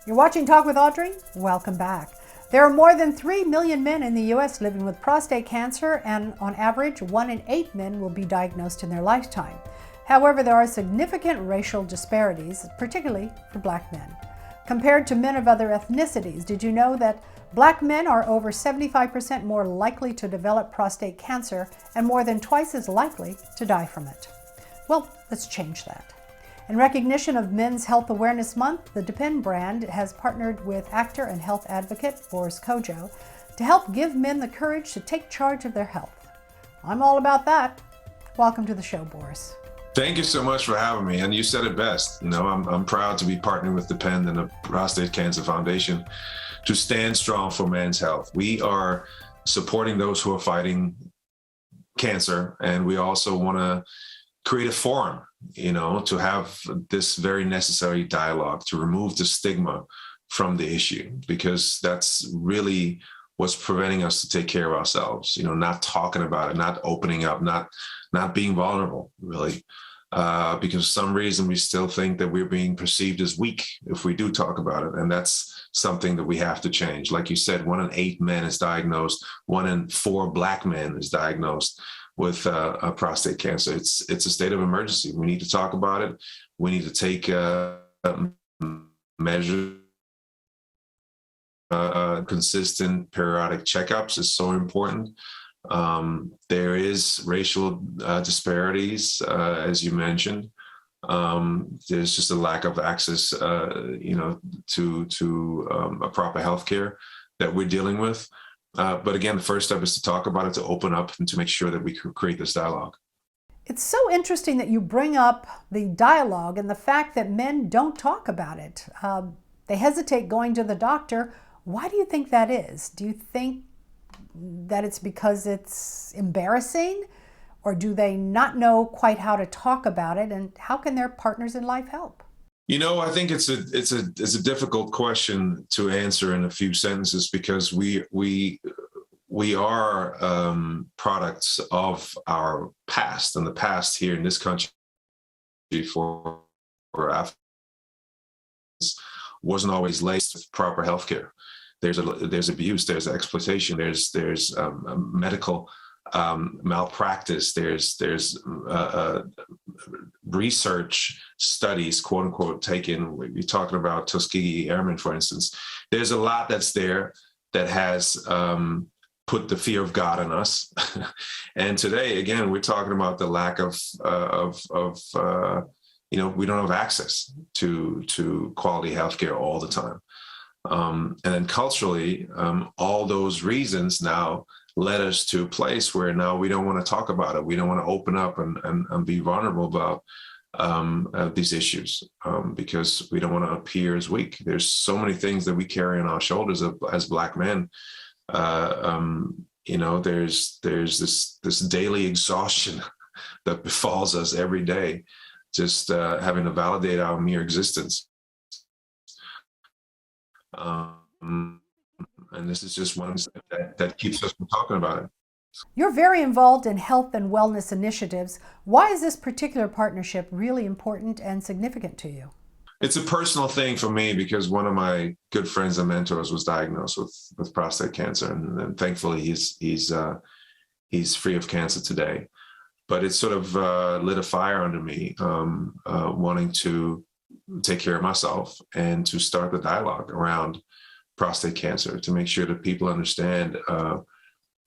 You're watching Talk with Audrey? Welcome back. There are more than 3 million men in the U.S. living with prostate cancer, and on average, 1 in 8 men will be diagnosed in their lifetime. However, there are significant racial disparities, particularly for black men. Compared to men of other ethnicities, did you know that black men are over 75% more likely to develop prostate cancer and more than twice as likely to die from it? Well, let's change that. In recognition of Men's Health Awareness Month, the Depend brand has partnered with actor and health advocate Boris Kodjoe to help give men the courage to take charge of their health. I'm all about that. Welcome to the show, Boris. Thank you so much for having me. And you said it best. I'm proud to be partnering with Depend and the Prostate Cancer Foundation to stand strong for men's health. We are supporting those who are fighting cancer, and we also want to create a forum, to have this very necessary dialogue to remove the stigma from the issue, because that's really what's preventing us to take care of ourselves, not talking about it, not opening up, not being vulnerable, really, because for some reason we still think that we're being perceived as weak if we do talk about it. And that's something that we have to change. Like you said, 1 in 8 men is diagnosed, 1 in 4 black men is diagnosed with prostate cancer. It's a state of emergency. We need to talk about it. We need to take measures. Consistent periodic checkups is so important. There is racial disparities, as you mentioned. There's just a lack of access, to a proper healthcare that we're dealing with. But again, the first step is to talk about it, to open up, and to make sure that we create this dialogue. It's so interesting that you bring up the dialogue and the fact that men don't talk about it. They hesitate going to the doctor. Why do you think that is? Do you think that it's because it's embarrassing, or do they not know quite how to talk about it, and how can their partners in life help? I think it's a difficult question to answer in a few sentences, because we are products of our past, and the past here in this country for Africans wasn't always laced with proper healthcare. There's abuse, there's exploitation, there's medical malpractice, there's research studies, quote unquote, taken. You're talking about Tuskegee Airmen, for instance. There's a lot that's there that has put the fear of God in us. And today, again, we're talking about the lack of we don't have access to quality healthcare all the time. And then culturally, all those reasons now led us to a place where now we don't want to talk about it. We don't want to open up and be vulnerable about these issues, because we don't want to appear as weak. There's so many things that we carry on our shoulders as Black men. There's this daily exhaustion that befalls us every day, just having to validate our mere existence. And this is just one that keeps us from talking about it. You're very involved in health and wellness initiatives. Why is this particular partnership really important and significant to you? It's a personal thing for me, because one of my good friends and mentors was diagnosed with prostate cancer, and thankfully he's free of cancer today. But it sort of lit a fire under me, wanting to take care of myself and to start the dialogue around prostate cancer, to make sure that people understand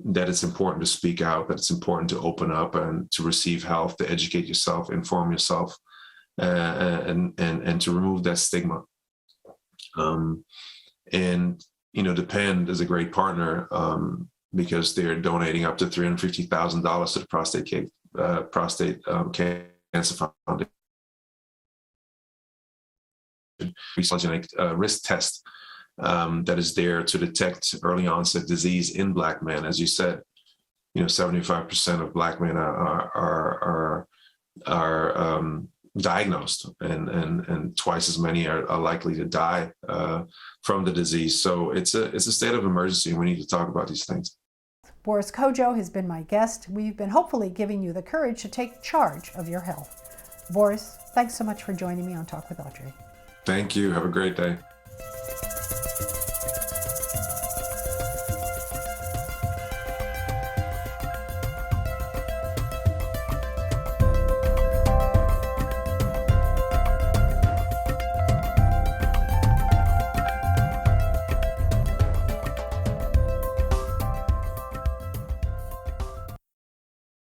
that it's important to speak out, that it's important to open up and to receive help, to educate yourself, inform yourself, and to remove that stigma. Depend is a great partner, because they're donating up to $350,000 to the prostate cancer foundation. Risk test that is there to detect early onset disease in Black men. As you said, 75% of Black men are diagnosed, and twice as many are likely to die from the disease. So it's a state of emergency, and we need to talk about these things. Boris Kodjoe has been my guest. We've been hopefully giving you the courage to take charge of your health. Boris, thanks so much for joining me on Talk with Audrey. Thank you. Have a great day.